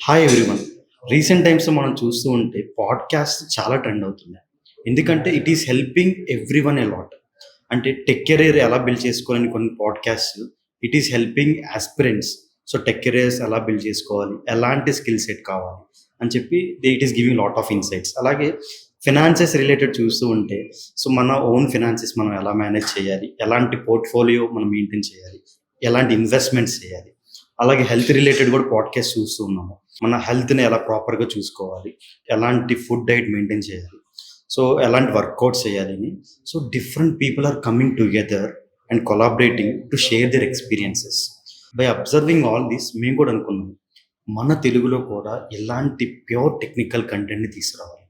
Hi everyone. Recent టైమ్స్‌లో మనం చూస్తూ ఉంటే పాడ్‌కాస్ట్ చాలా ట్రెండ్ అవుతున్నాయి. ఎందుకంటే it is helping everyone a lot. అంటే టెక్ కెరియర్ ఎలా బిల్డ్ చేసుకోవాలని కొన్ని పాడ్‌కాస్ట్‌లు it is helping aspirants. So tech careers ఎలా బిల్డ్ చేసుకోవాలి? ఎలాంటి స్కిల్ సెట్ కావాలి? అని చెప్పి it is giving lot of insights. అలాగే ఫినాన్సెస్ రిలేటెడ్ చూస్తూ ఉంటే సో మన ఓన్ ఫినాన్సెస్ మనం ఎలా మేనేజ్ చేయాలి? ఎలాంటి పోర్ట్‌ఫోలియో మనం మెయింటైన్ చేయాలి? ఎలాంటి ఇన్వెస్ట్‌మెంట్స్ చేయాలి? అలాగే హెల్త్ రిలేటెడ్ కూడా పాడ్‌కాస్ట్ చూస్తూ ఉన్నాము. మన హెల్త్‌ని ఎలా ప్రాపర్‌గా చూసుకోవాలి? ఎలాంటి ఫుడ్ డైట్ మెయింటైన్ చేయాలి? సో, ఎలాంటి వర్కౌట్స్ చేయాలని. So, different people are coming together and collaborating to share their experiences. By observing all this మేము కూడా అనుకున్నాం. మన తెలుగులో కూడా ఎలాంటి ప్యూర్ టెక్నికల్ కంటెంట్‌ని తీసుకురావాలి.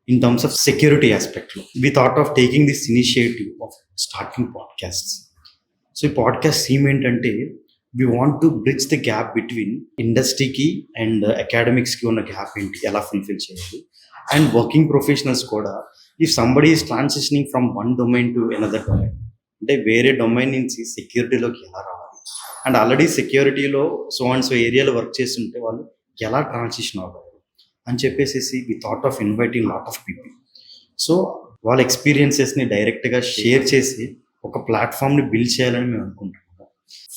ఇన్ టర్మ్స్ ఆఫ్ సెక్యూరిటీ యాస్పెక్ట్‌లో. We thought of taking this initiative of starting podcasts. So, ఈ పాడ్‌కాస్ట్ థీమ్ ఏంటంటే we want to bridge the gap between ఇండస్ట్రీకి అండ్ అకాడమిక్స్‌కి ఉన్న గ్యాప్ ఏంటి? ఎలా ఫుల్‌ఫిల్ చేయాలి? అండ్ వర్కింగ్ ప్రొఫెషనల్స్ కూడా if somebody is transitioning from one domain to another domain, అంటే వేరే డొమైన్ నుంచి సెక్యూరిటీలోకి ఎలా రావాలి? అండ్ ఆల్రెడీ సెక్యూరిటీలో సో అండ్ సో ఏరియాలో వర్క్ చేస్తుంటే వాళ్ళు ఎలా ట్రాన్సిషన్ అవ్వాలి? అని చెప్పేసేసి we thought of inviting lot of people. So, వాళ్ళ ఎక్స్‌పీరియన్సెస్‌ని డైరెక్ట్‌గా షేర్ చేసి ఒక ప్లాట్‌ఫార్మ్‌ని బిల్డ్ చేయాలని మేము అనుకుంటున్నాము.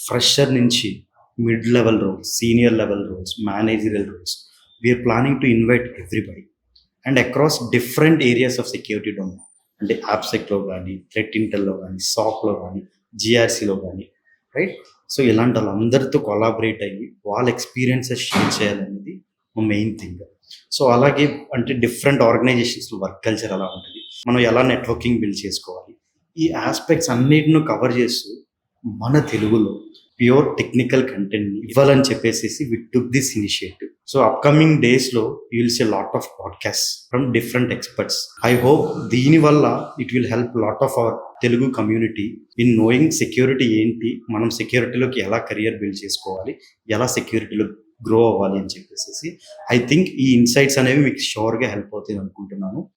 ఫ్రెషర్ నుంచి mid level roles, senior level roles, managerial roles. We're planning to invite everybody and across different areas of security domain. అంటే యాప్సెక్‌లో గానీ, థ్రెట్ ఇంటెల్‌లో గానీ, సాక్‌లో గానీ, జీఆర్‌సీలో గానీ, రైట్? సో, ఇలాంటి వాళ్ళందరితో కొలాబరేట్ అయ్యి వాళ్ళ ఎక్స్‌పీరియన్సెస్ షేర్ చేయాలనేది మా మెయిన్ థింగ్. సో, అలాగే అంటే డిఫరెంట్ ఆర్గనైజేషన్స్‌లో వర్క్ కల్చర్ ఎలా ఉంటది? మనం ఎలా నెట్వర్కింగ్ బిల్డ్ చేసుకోవాలి? ఈ యాస్పెక్ట్స్ అన్నిటిని కవర్ చేస్తూ మన తెలుగులో ప్యూర్ టెక్నికల్ కంటెంట్‌ని ఇవ్వాలని చెప్పేసేసి we took this initiative. So, upcoming డేస్‌లో you will see lot of podcasts from different experts. I hope దీనివల్ల it will help lot of our Telugu community in knowing security ఏంటి? మనం సెక్యూరిటీలోకి ఎలా కెరియర్ బిల్డ్ చేసుకోవాలి? ఎలా సెక్యూరిటీలో గ్రో అవ్వాలి అని చెప్పేసేసి ఐ థింక్ ఈ ఇన్సైట్స్ అనేవి మీకు ష్యూర్‌గా హెల్ప్ అవుతాయి అనుకుంటున్నాను.